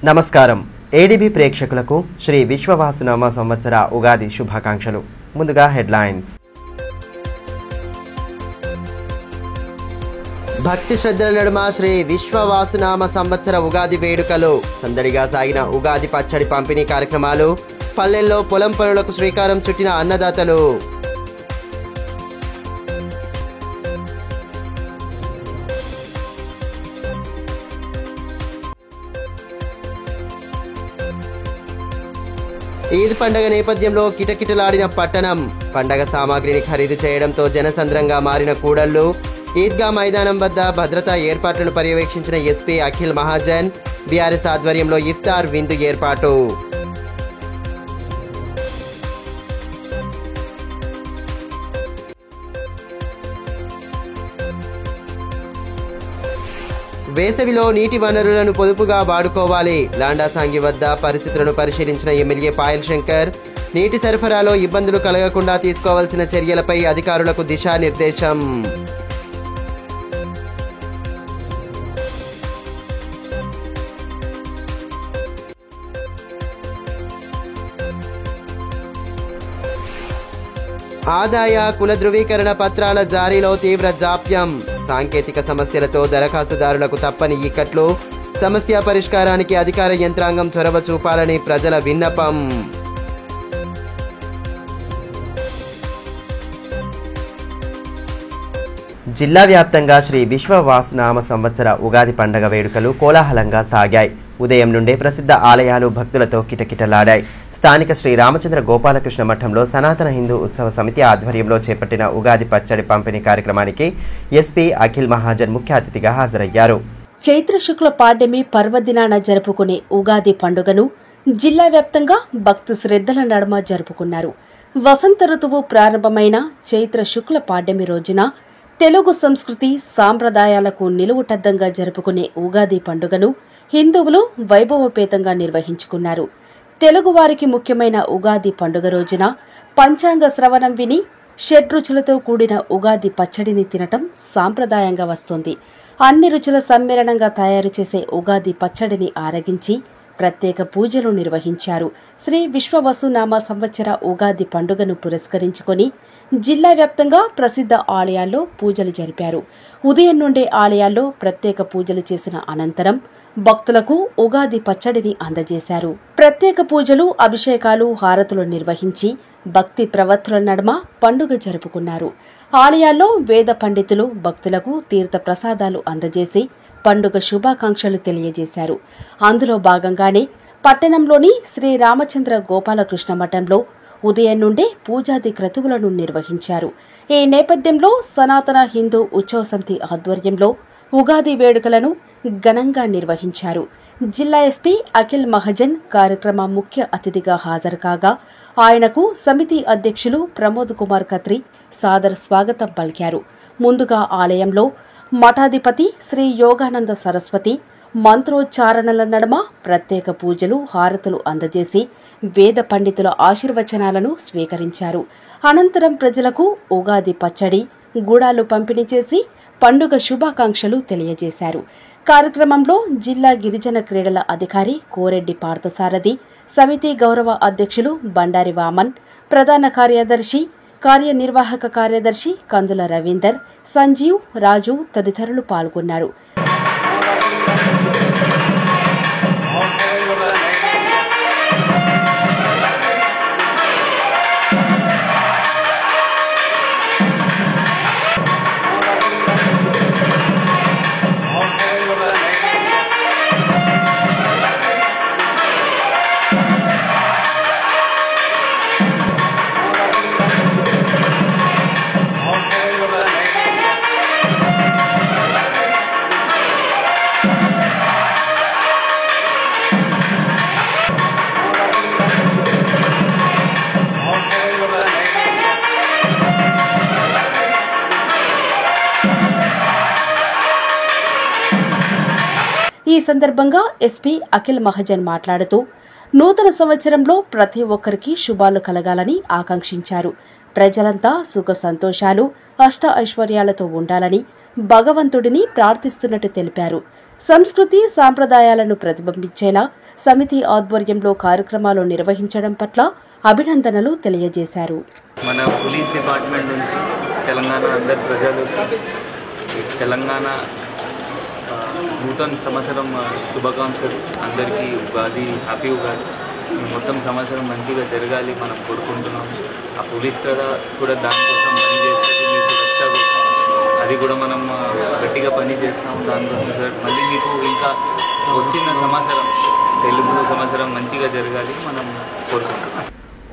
నమస్కారం ఏడీబీ ప్రేక్షకులకు శ్రీ విశ్వవాసునామ సంవత్సర ఉగాది శుభాకాంక్షలు. ముందుగా హెడ్లైన్స్. భక్తి శ్రద్ధల నడుమ శ్రీ విశ్వవాసునామ సంవత్సర ఉగాది వేడుకలు. సందడిగా సాగిన ఉగాది పచ్చడి పంపిణీ కార్యక్రమాలు. పల్లెల్లో పొలం పనులకు శ్రీకారం చుట్టిన అన్నదాతలు. ఈద్ పండగ నేపథ్యంలో కిటకిటలాడిన పట్టణం. పండగ సామాగ్రిని ఖరీదు చేయడంతో జనసంద్రంగా మారిన కూడళ్లు. ఈద్గా మైదానం వద్ద భద్రతా ఏర్పాట్లను పర్యవేక్షించిన ఎస్పీ అఖిల్ మహాజన్. బీఆర్ఎస్ ఆధ్వర్యంలో ఇఫ్తార్ విందు ఏర్పాటు. వేసవిలో నీటి వనరులను పొదుపుగా వాడుకోవాలి. లాండాసాంగి వద్ద పరిస్థితులను పరిశీలించిన ఎమ్మెల్యే పాయల్ శంకర్. నీటి సరఫరాలో ఇబ్బందులు కలగకుండా తీసుకోవాల్సిన చర్యలపై అధికారులకు దిశానిర్దేశం. ఆదాయ కుల ధృవీకరణ పత్రాల జారీలో తీవ్ర జాప్యం. సాంకేతిక సమస్యలతో దరఖాస్తుదారులకు తప్పని ఇక్కట్లు. సమస్య పరిష్కారానికి అధికార యంత్రాంగం చొరవ చూపాలని ప్రజల విన్నపం. జిల్లా వ్యాప్తంగా శ్రీ విశ్వవాసునామ సంవత్సర ఉగాది పండగ వేడుకలు కోలాహలంగా సాగాయి. ఉదయం నుండే ప్రసిద్ధ ఆలయాలు భక్తులతో కిటకిటలాడాయి. స్థానిక శ్రీ రామచంద్ర గోపాలకృష్ణ మఠంలో సనాతన హిందూ ఉత్సవ సమితి ఆధ్వర్యంలో చేపట్టిన ఉగాది పచ్చడి పంపిణీ కార్యక్రమానికి ఎస్పీ అఖిల్ మహాజన్ ముఖ్య అతిథిగా హాజరయ్యారు. చైత్ర శుక్ల పాడ్యమి పర్వదినాన జరుపుకునే ఉగాది పండుగను జిల్లా వ్యాప్తంగా భక్తి శ్రద్ధల నడుమ జరుపుకున్నారు. వసంత ఋతువు ప్రారంభమైన చైత్ర శుక్ల పాడ్యమి రోజున తెలుగు సంస్కృతి సాంప్రదాయాలకు నిలువుటద్దంగా జరుపుకునే ఉగాది పండుగను హిందువులు వైభవోపేతంగా నిర్వహించుకున్నారు. తెలుగువారికి ముఖ్యమైన ఉగాది పండుగ రోజున పంచాంగ శ్రవణం విని షడ్రుచులతో కూడిన ఉగాది పచ్చడిని తినటం సాంప్రదాయంగా వస్తోంది. అన్ని రుచుల సమ్మేళనంగా తయారు చేసే ఉగాది పచ్చడిని ఆరగించి ప్రత్యేక పూజలు నిర్వహించారు. శ్రీ విశ్వవసునామ సంవత్సర ఉగాది పండుగను పురస్కరించుకొని జిల్లా వ్యాప్తంగా ప్రసిద్ధ ఆలయాల్లో పూజలు జరిపారు. ఉదయం నుండే ఆలయాల్లో ప్రత్యేక పూజలు చేసిన అనంతరం భక్తులకు ఉగాది పచ్చడిని అందజేశారు. ప్రత్యేక పూజలు, అభిషేకాలు, హారతులు నిర్వహించి భక్తి ప్రవత్తుల నడుమ పండుగ జరుపుకున్నారు. ఆలయాల్లో వేద పండితులు భక్తులకు తీర్థ ప్రసాదాలు అందజేసి పండుగ శుభాకాంక్షలు తెలియజేశారు. అందులో భాగంగానే పట్టణంలోని శ్రీ రామచంద్ర గోపాలకృష్ణ మఠంలో ఉదయం నుండే పూజాది క్రతువులను నిర్వహించారు. ఈ నేపథ్యంలో సనాతన హిందూ ఉత్సవ సమితి ఆధ్వర్యంలో ఉగాది వేడుకలను ఘనంగా నిర్వహించారు. జిల్లా ఎస్పీ అఖిల్ మహాజన్ కార్యక్రమ ముఖ్య అతిథిగా హాజరు కాగా ఆయనకు సమితి అధ్యక్షులు ప్రమోద్ కుమార్ ఖత్రి సాదర స్వాగతం పలికారు. ముందుగా ఆలయంలో మఠాధిపతి శ్రీ యోగానంద సరస్వతి మంత్రోచ్చారణల నడుమ ప్రత్యేక పూజలు, హారతులు అందజేసి వేద పండితుల ఆశీర్వచనాలను స్వీకరించారు. అనంతరం ప్రజలకు ఉగాది పచ్చడి, గూడాలు పంపిణీ చేసి పండుగ శుభాకాంక్షలు తెలియజేశారు. కార్యక్రమంలో జిల్లా గిరిజన క్రీడల అధికారి కోరెడ్డి పార్థసారథి, సమితి గౌరవ అధ్యక్షులు బండారి వామన్, ప్రధాన కార్యదర్శి, కార్యనిర్వాహక కార్యదర్శి కందుల రవీందర్, సంజీవ్, రాజు తదితరులు పాల్గొన్నారు. ఈ సందర్భంగా ఎస్పీ అఖిల్ మహాజన్ మాట్లాడుతూ నూతన సంవత్సరంలో ప్రతి ఒక్కరికి శుభాలు కలగాలని ఆకాంక్షించారు. ప్రజలంతా సుఖ సంతోషాలు, అష్ట ఐశ్వర్యాలతో ఉండాలని భగవంతుడిని ప్రార్థిస్తున్నట్టు తెలిపారు. సంస్కృతి సాంప్రదాయాలను ప్రతిబింబించేలా సమితి ఆధ్వర్యంలో కార్యక్రమాలు నిర్వహించడం పట్ల అభినందనలు తెలియజేశారు. మన పోలీస్ డిపార్ట్మెంట్ నుంచి తెలంగాణ అందరి ప్రజలకు తెలంగాణ నూతన సంవత్సరం శుభాకాంక్షలు. అందరికీ ఉగాది, హ్యాపీ ఉగాది. మొత్తం సంవత్సరం మంచిగా జరగాలి మనం కోరుకుంటున్నాం. ఆ పోలీస్ కూడా దానికోసం పని చేస్తుంది, మీ సురక్ష కోసం. అది కూడా మనం గట్టిగా పని చేస్తాం దానికోసం సార్. మళ్ళీ మీకు ఇంకా వచ్చిన సంవత్సరం తెలుగు సంవత్సరం మంచిగా జరగాలి మనం కోరుకుంటున్నాం.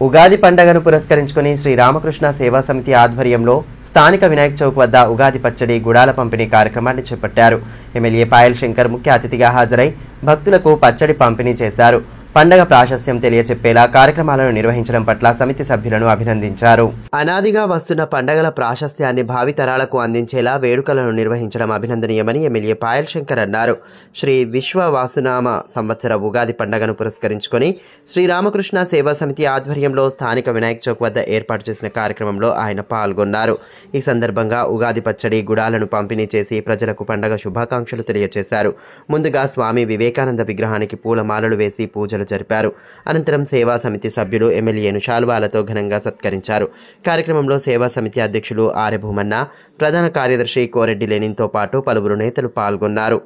ఉగాది పండుగను పురస్కరించుకుని శ్రీ రామకృష్ణ సేవా సమితి ఆధ్వర్యంలో స్థానిక వినాయక్ చౌక్ వద్ద ఉగాది పచ్చడి, గుడాల పంపిణీ కార్యక్రమాన్ని చేపట్టారు. ఎమ్మెల్యే పాయల్ శంకర్ ముఖ్య అతిథిగా హాజరై భక్తులకు పచ్చడి పంపిణీ చేశారు. పండగ ప్రాశస్త్యం తెలియచెప్పేలా కార్యక్రమాలను నిర్వహించడం పట్ల సమితి సభ్యులను అభినందించారు. అనాదిగా వస్తున్న పండగల ప్రాశస్త్యాన్ని భావితరాలకు అందించేలా వేడుకలను నిర్వహించడం అభినందనీయమని ఎమ్మెల్యే పాయల్ శంకర్ అన్నారు. శ్రీ విశ్వవాసునామ సంవత్సర ఉగాది పండగను పురస్కరించుకొని శ్రీరామకృష్ణ సేవా సమితి ఆధ్వర్యంలో స్థానిక వినాయక్ చౌక్ వద్ద ఏర్పాటు చేసిన కార్యక్రమంలో ఆయన పాల్గొన్నారు. ఈ సందర్భంగా ఉగాది పచ్చడి, గుడాలను పంపిణీ చేసి ప్రజలకు పండగ శుభాకాంక్షలు తెలియజేశారు. ముందుగా స్వామి వివేకానంద విగ్రహానికి పూలమాలలు వేసి పూజలు జరిపారు. అనంతరం సేవా సమితి సభ్యులు ఎమ్మెల్యేను శాలువాలతో ఘనంగా సత్కరించారు. కార్యక్రమంలో సేవా సమితి అధ్యక్షులు ఆర్య భూమన్న, ప్రధాన కార్యదర్శి కోరెడ్డి లెనిన్తో పాటు పలువురు నేతలు పాల్గొన్నారు.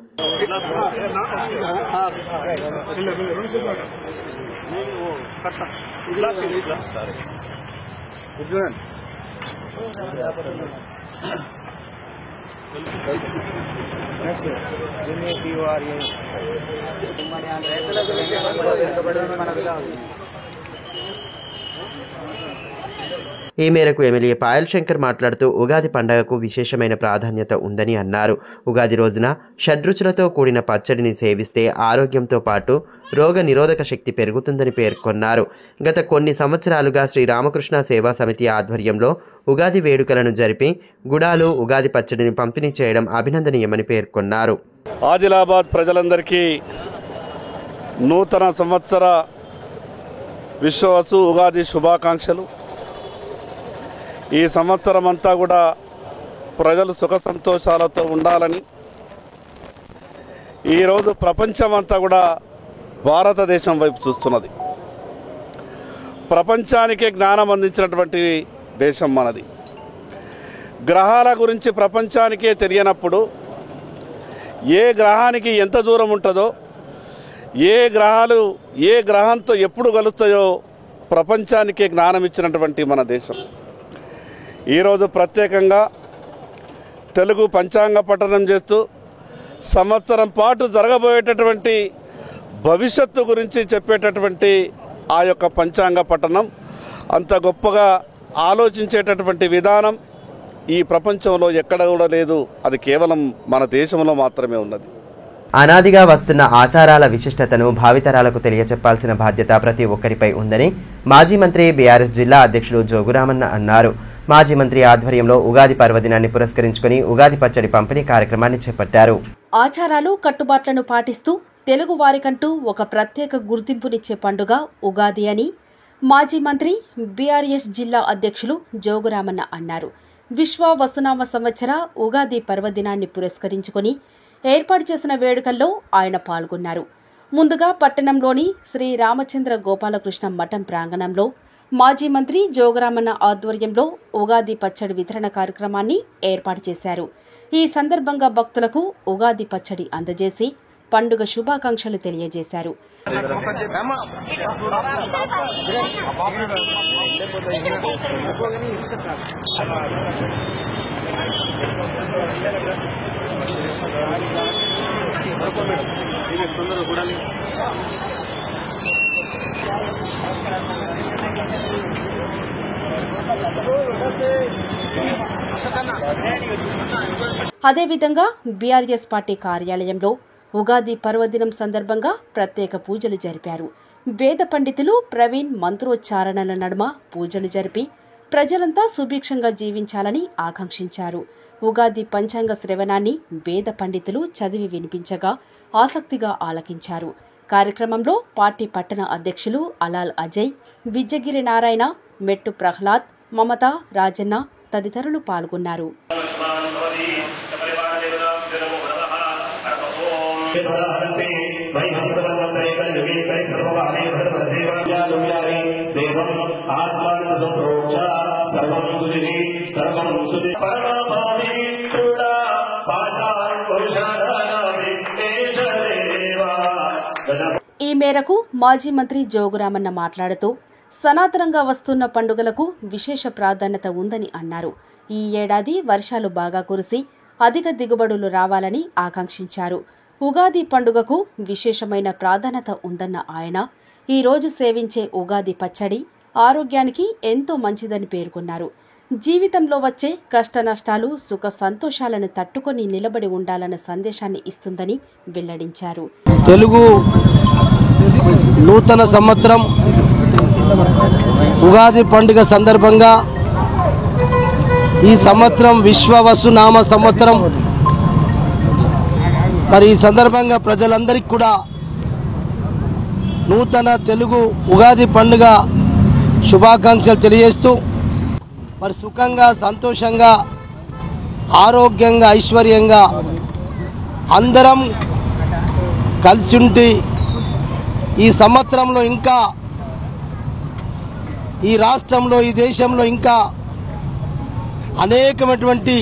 ఈ మేరకు ఎమ్మెల్యే పాయల్ శంకర్ మాట్లాడుతూ ఉగాది పండుగకు విశేషమైన ప్రాధాన్యత ఉందని అన్నారు. ఉగాది రోజున షడ్రుచులతో కూడిన పచ్చడిని సేవిస్తే ఆరోగ్యంతో పాటు రోగ నిరోధక శక్తి పెరుగుతుందని పేర్కొన్నారు. గత కొన్ని సంవత్సరాలుగా శ్రీరామకృష్ణ సేవా సమితి ఆధ్వర్యంలో ఉగాది వేడుకలను జరిపి గుడాలు, ఉగాది పచ్చడిని పంపిణీ చేయడం అభినందనీయమని పేర్కొన్నారు. ఆదిలాబాద్ ప్రజలందరికీ నూతన సంవత్సర విశ్వవసు ఉగాది శుభాకాంక్షలు. ఈ సంవత్సరం అంతా కూడా ప్రజలు సుఖ సంతోషాలతో ఉండాలని, ఈరోజు ప్రపంచం అంతా కూడా భారతదేశం వైపు చూస్తున్నది. ప్రపంచానికే జ్ఞానం అందించినటువంటి దేశం మనది. గ్రహాల గురించి ప్రపంచానికే తెలియనప్పుడు ఏ గ్రహానికి ఎంత దూరం ఉంటుందో, ఏ గ్రహాలు ఏ గ్రహంతో ఎప్పుడు కలుస్తాయో ప్రపంచానికే జ్ఞానం ఇచ్చినటువంటి మన దేశం. ఈరోజు ప్రత్యేకంగా తెలుగు పంచాంగ పఠనం చేస్తూ సంవత్సరం పాటు జరగబోయేటటువంటి భవిష్యత్తు గురించి చెప్పేటటువంటి ఆ యొక్క పంచాంగ పఠనం అంత గొప్పగా ఆలోచించేటటువంటి విధానం ఈ ప్రపంచంలో ఎక్కడ కూడా లేదు. అది కేవలం మన దేశంలో మాత్రమే ఉన్నది. అనాదిగా వస్తున్న ఆచారాల విశిష్టతను భావితరాలకు తెలియచెప్పాల్సిన బాధ్యత ప్రతి ఒక్కరిపై ఉందని మాజీ మంత్రి బీఆర్ఎస్ జిల్లా అధ్యక్షులు జోగురామన్న అన్నారు. మాజీ మంత్రి ఆధ్వర్యంలో ఉగాది పర్వదినాన్ని పురస్కరించుకుని ఉగాది పచ్చడి పంపిణీ కార్యక్రమాన్ని చేపట్టారు. ఆచారాలు, కట్టుబాట్లను పాటిస్తూ తెలుగు వారికంటూ ఒక ప్రత్యేక గుర్తింపునిచ్చే పండుగ ఉగాది అని మాజీ మంత్రి బీఆర్ఎస్ జిల్లా అధ్యక్షులు జోగురామన్న అన్నారు. విశ్వ వసునామ సంవత్సర ఉగాది పర్వదినాన్ని పురస్కరించుకుని ఏర్పాటు చేసిన వేడుకల్లో ఆయన పాల్గొన్నారు. ముందుగా పట్టణంలోని శ్రీ రామచంద్ర గోపాలకృష్ణ మఠం ప్రాంగణంలో మాజీ మంత్రి జోగురామన్న ఆధ్వర్యంలో ఉగాది పచ్చడి వితరణ కార్యక్రమాన్ని ఏర్పాటు చేశారు. ఈ సందర్భంగా భక్తులకు ఉగాది పచ్చడి అందజేసి పండుగ శుభాకాంక్షలు తెలియజేశారు. అదేవిధంగా బీఆర్ఎస్ పార్టీ కార్యాలయంలో ఉగాది పర్వదినం సందర్భంగా ప్రత్యేక పూజలు జరిపారు. వేద పండితులు ప్రవీణ్ మంత్రోచ్చారణల నడుమ పూజలు జరిపి ప్రజలంతా సుభిక్షంగా జీవించాలని ఆకాంక్షించారు. ఉగాది పంచాంగ శ్రవణాన్ని వేద పండితులు చదివి వినిపించగా ఆసక్తిగా ఆలకించారు. కార్యక్రమంలో పార్టీ పట్టణ అధ్యక్షులు అలాల్ అజయ్, విజ్జగిరి నారాయణ, మెట్టు ప్రహ్లాద్, మమత, రాజన్న తదితరులు పాల్గొన్నారు. ఈ మేరకు మాజీ మంత్రి జోగురామన్న మాట్లాడుతూ సనాతనంగా వస్తున్న పండుగలకు విశేష ప్రాధాన్యత ఉందని అన్నారు. ఈ ఏడాది వర్షాలు బాగా కురిసి అధిక దిగుబడులు రావాలని ఆకాంక్షించారు. ఉగాది పండుగకు విశేషమైన ప్రాధాన్యత ఉందన్న ఆయన ఈ రోజు సేవించే ఉగాది పచ్చడి ఆరోగ్యానికి ఎంతో మంచిదని పేర్కొన్నారు. జీవితంలో వచ్చే కష్ట నష్టాలు సుఖ సంతోషాలను తట్టుకొని నిలబడి ఉండాలన్న సందేశాన్ని ఇస్తుందని వెల్లడించారు. తెలుగు నూతన సంవత్సరం ఉగాది పండుగ సందర్భంగా ఈ సంవత్సరం విశ్వవసునామ సంవత్సరం. మరి ఈ సందర్భంగా ప్రజలందరికీ కూడా నూతన తెలుగు ఉగాది పండుగ శుభాకాంక్షలు తెలియజేస్తూ మరి సుఖంగా సంతోషంగా ఆరోగ్యంగా ఐశ్వర్యంగా అందరం కలిసి ఉండి ఈ సంవత్సరంలో ఇంకా ఈ రాష్ట్రంలో ఈ దేశంలో ఇంకా అనేకమైనటువంటి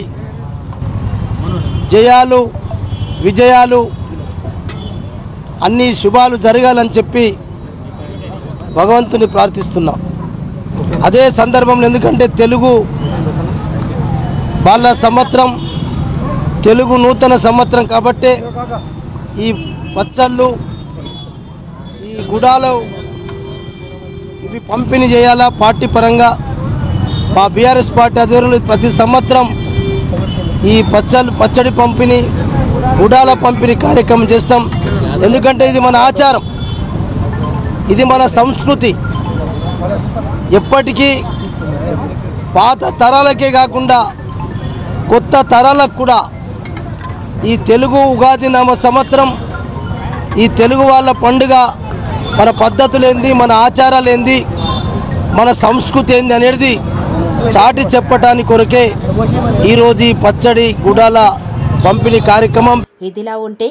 జయాలు విజయాలు అన్ని శుభాలు జరగాలని చెప్పి భగవంతుని ప్రార్థిస్తున్నాం. అదే సందర్భంలో ఎందుకంటే తెలుగు వాళ్ళ సంవత్సరం తెలుగు నూతన సంవత్సరం కాబట్టి ఈ పచ్చళ్ళు ఈ గుడాలు ఇవి పంపిణీ చేయాలా. పార్టీ పరంగా మా బీఆర్ఎస్ పార్టీ ఆధ్వర్యంలో ప్రతి సంవత్సరం ఈ పచ్చడి పంపిణీ గుడాల పంపిణీ కార్యక్రమం చేస్తాం. ఎందుకంటే ఇది మన ఆచారం, ఇది మన సంస్కృతి. ఎప్పటికీ పాత తరాలకే కాకుండా కొత్త తరాలకు కూడా ఈ తెలుగు ఉగాది నామ సంవత్సరం ఈ తెలుగు వాళ్ళ పండుగ మన పద్ధతులేంది, మన ఆచారాలేంది, మన సంస్కృతి ఏంది అనేది చాటి చెప్పటానికి కొరకే ఈరోజు ఈ పచ్చడి గుడాల పంపిణీ కార్యక్రమం. ఇదిలా ఉంటే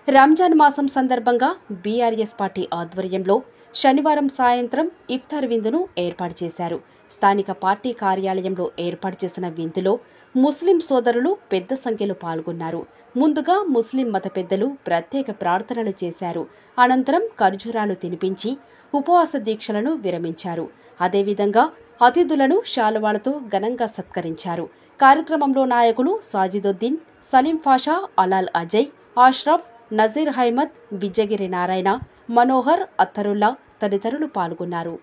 రంజాన్ మాసం సందర్భంగా బీఆర్ఎస్ పార్టీ ఆధ్వర్యంలో శనివారం సాయంత్రం ఇఫ్తార్ విందును ఏర్పాటు చేశారు. స్థానిక పార్టీ కార్యాలయంలో ఏర్పాటు చేసిన విందులో ముస్లిం సోదరులు పెద్ద సంఖ్యలో పాల్గొన్నారు. ముందుగా ముస్లిం మత పెద్దలు ప్రత్యేక ప్రార్థనలు చేశారు. అనంతరం ఖర్జూరాలు తినిపించి ఉపవాస దీక్షలను విరమించారు. అదేవిధంగా అతిథులను శాలువాలతో ఘనంగా సత్కరించారు. కార్యక్రమంలో నాయకులు సాజిదుద్దీన్, సలీం ఫాషా, అలాల్ అజయ్, ఆష్రఫ్, నజీర్ అహ్మద్, బిజ్జగిరి నారాయణ, మనోహర్, అత్తరుల్లా తదితరులు పాల్గొన్నారు.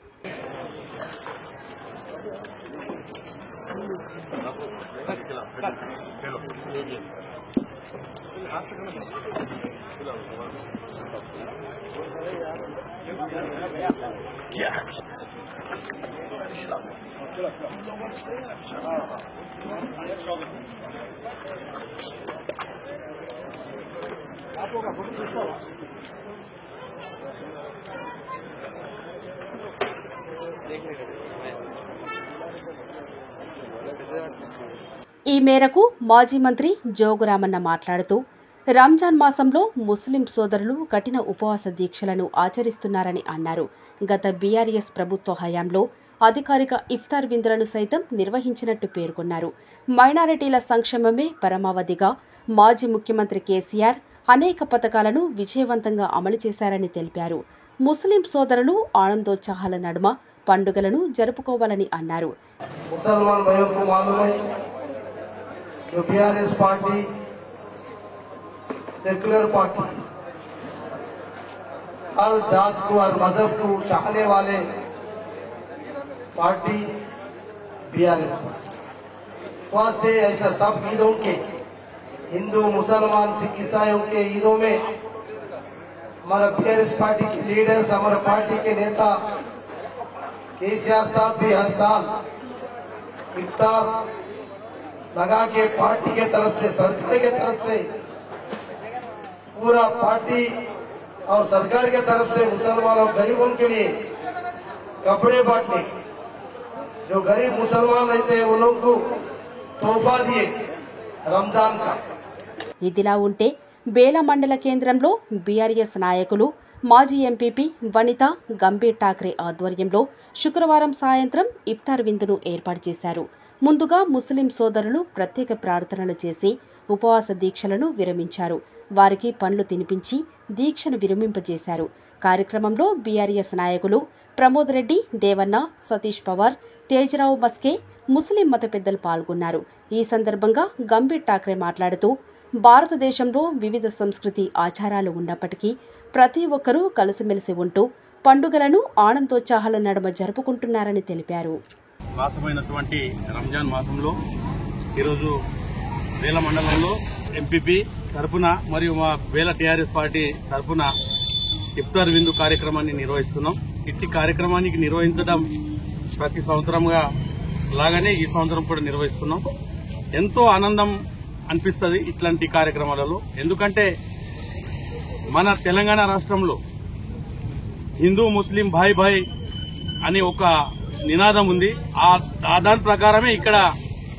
ఈ మేరకు మాజీ మంత్రి జోగురామన్న మాట్లాడుతూ రంజాన్ మాసంలో ముస్లిం సోదరులు కఠిన ఉపవాస దీక్షలను ఆచరిస్తున్నారని అన్నారు. గత బీఆర్ఎస్ ప్రభుత్వ హయాంలో అధికారిక ఇఫ్తార్ విందులను సైతం నిర్వహించినట్టు పేర్కొన్నారు. మైనారిటీల సంక్షేమమే పరమావధిగా మాజీ ముఖ్యమంత్రి కేసీఆర్ అనేక పథకాలను విజయవంతంగా అమలు చేశారని తెలిపారు. ముస్లిం సోదరులు ఆనందోత్సాహాల నడుమ పండుగలను జరుపుకోవాలని అన్నారు. जो बीआरएस पार्टी सेक्युलर पार्टी हर जात को हर मजहब को चाहने वाले पार्टी बीआरएस पार्टी स्वास्थ्य ऐसा सब ईदों के हिंदू मुसलमान सिख ईसाइयों के ईदों में हमारा बीआरएस पार्टी के लीडर्स हमारे पार्टी के नेता केसीआर साहब भी हर साल इफ्तार लगा के पार्टी के तरफ से सरकार के तरफ से पूरा पार्टी और सरकार के तरफ से मुसलमानों गरीबों के लिए कपड़े बांटने, जो गरीब मुसलमान रहते हैं उन लोगों को तोहफा दिए रमजान का. ఇదిలా ఉంటే బేల మండల కేంద్రంలో బీఆర్ఎస్ నాయకులు మాజీ ఎంపీపీ వనిత గంభీర్ ఠాక్రే ఆధ్వర్యంలో శుక్రవారం సాయంత్రం ఇఫ్తార్ విందును ఏర్పాటు చేశారు. ముందుగా ముస్లిం సోదరులు ప్రత్యేక ప్రార్థనలు చేసి ఉపవాస దీక్షలను విరమించారు. వారికి పండ్లు తినిపించి దీక్షను విరమింపజేశారు. కార్యక్రమంలో బీఆర్ఎస్ నాయకులు ప్రమోద్ రెడ్డి, దేవన్న, సతీష్ పవార్, తేజరావు మస్కే, ముస్లిం మత పెద్దలు పాల్గొన్నారు. ఈ సందర్భంగా గంభీర్ ఠాక్రే మాట్లాడుతూ భారతదేశంలో వివిధ సంస్కృతి ఆచారాలు ఉన్నప్పటికీ ప్రతి ఒక్కరూ కలిసిమెలిసి ఉంటూ పండుగలను ఆనందోత్సాహాల నడుమ జరుపుకుంటున్నారని తెలిపారు. మాసమైనటువంటి రంజాన్ మాసంలో ఈరోజు బేల మండలంలో ఎంపీపీ తరపున మరియు మా బేల టీఆర్ఎస్ పార్టీ తరపున ఇఫ్తార్ విందు కార్యక్రమాన్ని నిర్వహిస్తున్నాం. ఇట్టి కార్యక్రమానికి నిర్వహించడం ప్రతి సంవత్సరంగా లాగానే ఈ సంవత్సరం కూడా నిర్వహిస్తున్నాం. ఎంతో ఆనందం అనిపిస్తుంది ఇట్లాంటి కార్యక్రమాలలో. ఎందుకంటే మన తెలంగాణ రాష్ట్రంలో హిందూ ముస్లిం భాయ్ భాయ్ అనే ఒక నినాదం ఉంది. ఆ దాని ప్రకారమే ఇక్కడ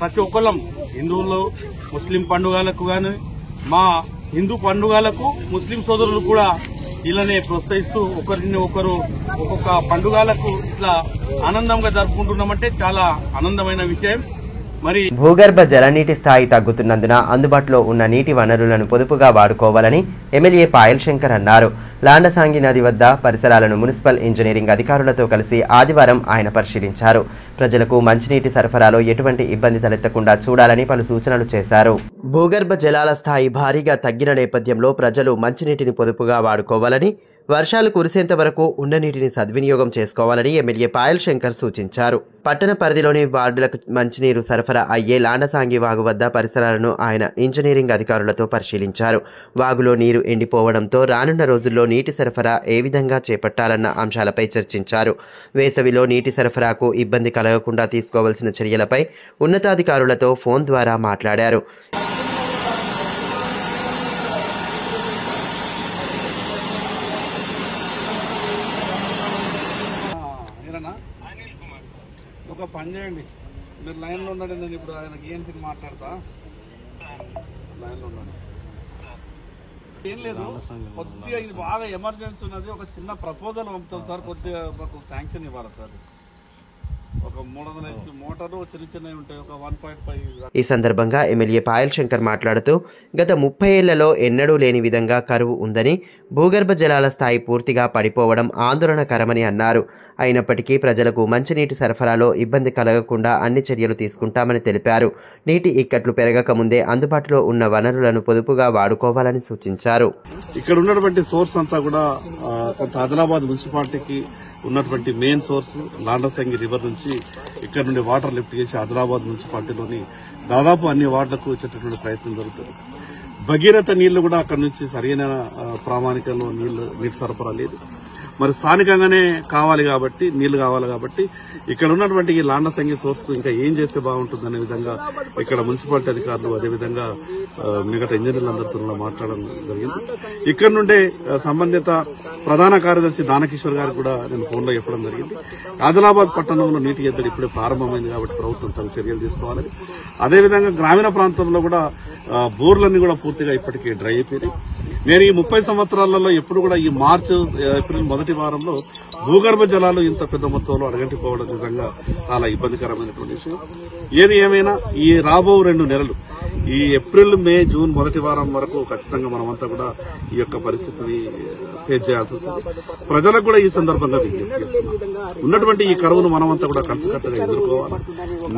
ప్రతి ఒక్కళ్ళం హిందువులు ముస్లిం పండుగలకు గాని మా హిందూ పండుగలకు ముస్లిం సోదరులు కూడా ఇలానే ప్రోత్సహిస్తూ ఒకరిని ఒకరు ఒక్కొక్క పండుగలకు ఇట్లా ఆనందంగా జరుపుకుంటున్నామంటే చాలా ఆనందమైన విషయం. మరి భూగర్భ జలనీటి స్థాయి తగ్గుతున్నందున అందుబాటులో ఉన్న నీటి వనరులను పొదుపుగా వాడుకోవాలని ఎమ్మెల్యే పాయల్ శంకర్ అన్నారు. లాండసాంగి నది వద్ద పరిసరాలను మున్సిపల్ ఇంజనీరింగ్ అధికారులతో కలిసి ఆదివారం ఆయన పరిశీలించారు. ప్రజలకు మంచినీటి సరఫరాలో ఎటువంటి ఇబ్బంది తలెత్తకుండా చూడాలని పలు సూచనలు చేశారు. భూగర్భ జలాల స్థాయి భారీగా తగ్గిన నేపథ్యంలో ప్రజలు మంచినీటిని పొదుపుగా వాడుకోవాలని, వర్షాలు కురిసేంత వరకు ఉన్న నీటిని సద్వినియోగం చేసుకోవాలని ఎమ్మెల్యే పాయల్ శంకర్ సూచించారు. పట్టణ పరిధిలోని వార్డులకు మంచినీరు సరఫరా అయ్యే లాండసాంగి వాగు వద్ద పరిసరాలను ఆయన ఇంజనీరింగ్ అధికారులతో పరిశీలించారు. వాగులో నీరు ఎండిపోవడంతో రానున్న రోజుల్లో నీటి సరఫరా ఏ విధంగా చేపట్టాలన్న అంశాలపై చర్చించారు. వేసవిలో నీటి సరఫరాకు ఇబ్బంది కలగకుండా తీసుకోవాల్సిన చర్యలపై ఉన్నతాధికారులతో ఫోన్ ద్వారా మాట్లాడారు. ఒక పని చేయండి, మీరు లైన్లో ఉండండి. నేను ఇప్పుడు ఆయనకి ఏఎన్సీకి మాట్లాడతా. లైన్లో ఉండండి. ఏం లేదు, కొద్దిగా ఇది బాగా ఎమర్జెన్సీ ఉన్నది. ఒక చిన్న ప్రపోజల్ పంపుతాం సార్. కొద్దిగా మాకు శాంక్షన్ ఇవ్వాలి సార్. ఒక 300 HP మోటార్లు చిన్న చిన్నవి ఉంటాయి. ఒక 1.5. ఈ సందర్భంగా ఎమ్మెల్యే పాయల్ శంకర్ మాట్లాడుతూ గత 30 ఏళ్లలో ఎన్నడూ లేని విధంగా కరువు ఉందని, భూగర్భ జలాల స్థాయి పూర్తిగా పడిపోవడం ఆందోళనకరమని అన్నారు. అయినప్పటికీ ప్రజలకు మంచినీటి సరఫరాలో ఇబ్బంది కలగకుండా అన్ని చర్యలు తీసుకుంటామని తెలిపారు. నీటి ఇక్కట్లు పెరగక ముందే అందుబాటులో ఉన్న వనరులను పొదుపుగా వాడుకోవాలని సూచించారు. ఇక్కడ ఉన్నటువంటి సోర్స్ అంతా కూడా కొంత ఆదిలాబాద్ మున్సిపాలిటీకి ఉన్నటువంటి మెయిన్ సోర్స్ లాండసాంగి రివర్ నుంచి ఇక్కడ నుండి వాటర్ లిఫ్ట్ చేసి ఆదిలాబాద్ మున్సిపాలిటీలోని దాదాపు అన్ని వార్డులకు వచ్చేటటువంటి ప్రయత్నం జరుగుతుంది. భగీరథ నీళ్లు కూడా అక్కడ నుంచి సరైన ప్రామాణికంలో నీటి సరఫరా లేదు. మరి స్థానికంగానే కావాలి కాబట్టి నీళ్లు కావాలి కాబట్టి ఇక్కడ ఉన్నటువంటి ఈ లాండసాంగి సోర్స్ కు ఇంకా ఏం చేస్తే బాగుంటుందనే విధంగా ఇక్కడ మున్సిపాలిటీ అధికారులు అదేవిధంగా మిగతా ఇంజనీర్లందరితో మాట్లాడడం జరిగింది. ఇక్కడ నుండే సంబంధిత ప్రధాన కార్యదర్శి దానకిషోర్ గారికి కూడా నేను ఫోన్లో చెప్పడం జరిగింది. ఆదిలాబాద్ పట్టణంలో నీటి ఎద్దడి ఇప్పుడే ప్రారంభమైంది కాబట్టి ప్రభుత్వం తగు చర్యలు తీసుకోవాలని, అదేవిధంగా గ్రామీణ ప్రాంతంలో కూడా బోర్లన్నీ కూడా పూర్తిగా ఇప్పటికీ డ్రై అయిపోయినాయి. నేను ఈ 30 సంవత్సరాలలో ఎప్పుడు కూడా ఈ మార్చి ఏప్రిల్ మొదటి వారంలో భూగర్భ జలాలు ఇంత పెద్ద మొత్తంలో అడగంటిపోవడం నిజంగా చాలా ఇబ్బందికరమైనటువంటి విషయం. ఏది ఏమైనా ఈ రాబో 2 నెలలు ఈ ఏప్రిల్, మే, జూన్ మొదటి వారం వరకు ఖచ్చితంగా మనమంతా కూడా ఈ యొక్క పరిస్థితిని ఫేస్ చేయాల్సి వస్తుంది. ప్రజలకు కూడా ఈ సందర్భంగా విజ్ఞప్తి చేస్తున్నాం. ఉన్నటువంటి ఈ కరువును మనమంతా కూడా కలిసికట్టుగా ఎదుర్కోవాలి.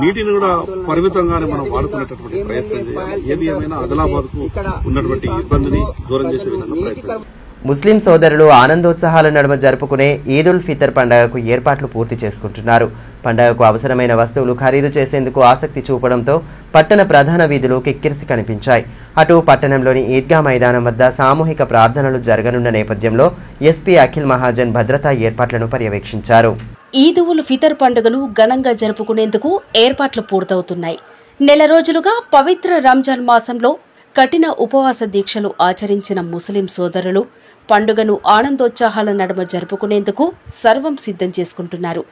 నీటిని కూడా పరిమితంగానే మనం వాడుకునేటటువంటి ప్రయత్నం చేయాలి. ఏది ఏమైనా ఆదిలాబాద్ కు ఉన్నటువంటి ఇబ్బందిని దూరం చేసే విధంగా ప్రయత్నం. ముస్లిం సోదరులు ఆనందోత్సాహాల నడుమ జరుపుకునే ఈద్ ఉల్ ఫితర్ పండుగకు ఏర్పాట్లు పూర్తి చేసుకుంటున్నారు. పండుగకు అవసరమైన వస్తువులు ఖరీదు చేసేందుకు ఆసక్తి చూపడంతో పట్టణ ప్రధాన వీధులు కిక్కిరిసి కనిపించాయి. అటు పట్టణంలోని ఈద్గా మైదానం వద్ద సామూహిక ప్రార్థనలు జరగనున్న నేపథ్యంలో ఎస్పీ అఖిల్ మహాజన్ భద్రతా ఏర్పాట్లను పర్యవేక్షించారు. ఈద్ ఉల్ ఫితర్ పండుగను ఘనంగా జరుపుకునేందుకు ఏర్పాట్లు పూర్తవుతున్నాయి. నెల రోజులుగా పవిత్ర రంజాన్ మాసంలో కఠిన ఉపవాస దీక్షలు ఆచరించిన ముస్లిం సోదరులు పండుగను ఆనందోత్సాహాల నడుమ జరుపుకునేందుకు సర్వం సిద్ధం చేసుకుంటున్నారు.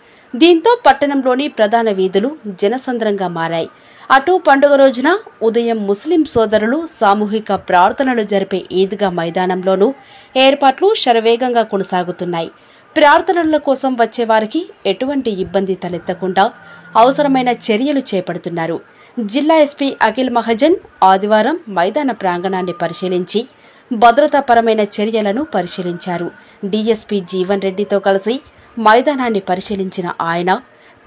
దీంతో పట్టణంలోని ప్రధాన వీధులు జనసంద్రంగా మారాయి. అటు పండుగ రోజున ఉదయం ముస్లిం సోదరులు సామూహిక ప్రార్థనలు జరిపే ఈద్గా మైదానంలోనూ ఏర్పాట్లు శరవేగంగా కొనసాగుతున్నాయి. ప్రార్థనల కోసం వచ్చేవారికి ఎటువంటి ఇబ్బంది తలెత్తకుండా అవసరమైన చర్యలు చేపడుతున్నారు. జిల్లా ఎస్పీ అఖిల్ మహజన్ ఆదివారం మైదాన ప్రాంగణాన్ని పరిశీలించి భద్రతాపరమైన చర్యలను పరిశీలించారు. డీఎస్పీ జీవన్ రెడ్డితో కలిసి మైదానాన్ని పరిశీలించిన ఆయన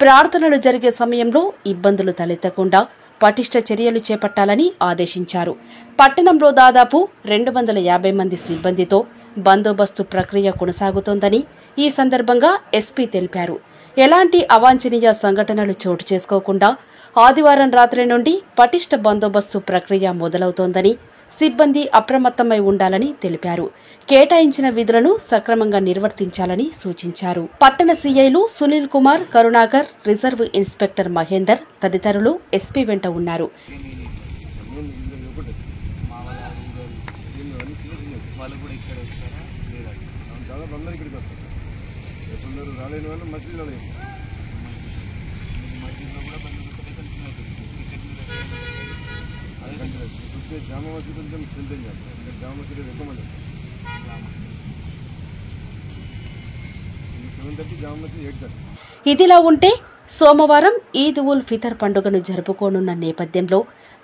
ప్రార్థనలు జరిగే సమయంలో ఇబ్బందులు తలెత్తకుండా పటిష్ట చర్యలు చేపట్టాలని ఆదేశించారు. పట్టణంలో దాదాపు 250 మంది సిబ్బందితో బందోబస్తు ప్రక్రియ కొనసాగుతోందని ఈ సందర్భంగా ఎస్పీ తెలిపారు. ఎలాంటి అవాంఛనీయ సంఘటనలు చోటు చేసుకోకుండా ఆదివారం రాత్రి నుండి పటిష్ట బందోబస్తు ప్రక్రియ మొదలవుతోందని, సిబ్బంది అప్రమత్తమై ఉండాలని తెలిపారు. కేటాయించిన విధులను సక్రమంగా నిర్వర్తించాలని సూచించారు. పట్టణ సీఐలు సునీల్ కుమార్, కరుణాకర్, రిజర్వ్ ఇన్స్పెక్టర్ మహేందర్ తదితరులు ఎస్పీ వెంట ఉన్నారు. జామా మసీద్ కొంచెం స్ట్రెంథెన్ చేస్తాం. జామా మసీద్ ఎక్కువ మంది 7:30, జామా మసీద్ 8:30. ఇదిలా ఉంటే సోమవారం ఈద్ ఉల్ ఫితర్ పండుగను జరుపుకోనున్న నేపథ్యంలో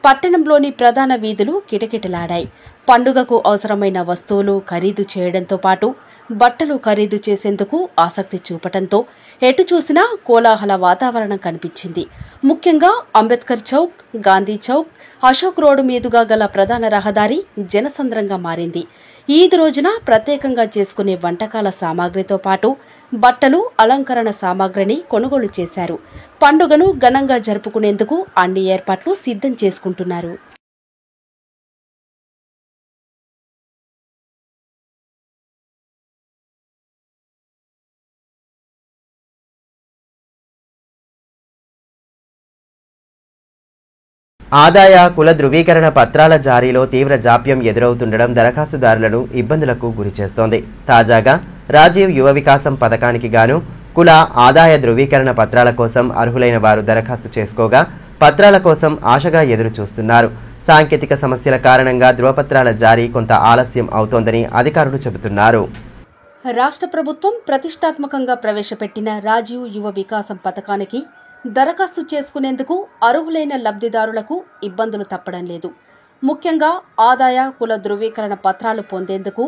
పట్టణంలోని ప్రధాన వీధులు కిటకిటలాడాయి. పండుగకు అవసరమైన వస్తువులు ఖరీదు చేయడంతో పాటు బట్టలు ఖరీదు చేసేందుకు ఆసక్తి చూపడంతో ఎటు చూసినా కోలాహల వాతావరణం కనిపించింది. ముఖ్యంగా అంబేద్కర్ చౌక్, గాంధీ చౌక్, అశోక్ రోడ్డు మీదుగా గల ప్రధాన రహదారి జనసంద్రంగా మారింది. ఈద్ రోజున ప్రత్యేకంగా చేసుకునే వంటకాల సామాగ్రితో పాటు బట్టలు, అలంకరణ సామాగ్రిని కొనుగోలు చేశారు. పండుగను ఘనంగా జరుపుకునేందుకు అన్ని ఏర్పాట్లు సిద్ధం చేసుకుంటున్నారు. ఆదాయ కుల ధృవీకరణ పత్రాల జారీలో తీవ్ర జాప్యం ఎదురవుతుండడం దరఖాస్తుదారులను ఇబ్బందులకు గురిచేస్తోంది. తాజాగా రాజీవ్ యువ వికాసం పథకానికి గాను కుల ఆదాయ ధృవీకరణ పత్రాల కోసం అర్హులైన వారు దరఖాస్తు చేసుకోగా పత్రాల కోసం ఆశగా ఎదురు చూస్తున్నారు. సాంకేతిక సమస్యల కారణంగా ధృవపత్రాల జారీ కొంత ఆలస్యం అవుతోందని అధికారులు చెబుతున్నారు. రాష్ట్ర ప్రభుత్వం ప్రతిష్టాత్మకంగా ప్రవేశపెట్టిన రాజీవ్ యువ వికాసం పథకానికి దరఖాస్తు చేసుకునేందుకు అర్హులైన లబ్ధిదారులకు ఇబ్బందులు తప్పడం లేదు. ముఖ్యంగా ఆదాయ కుల ధృవీకరణ పత్రాలు పొందేందుకు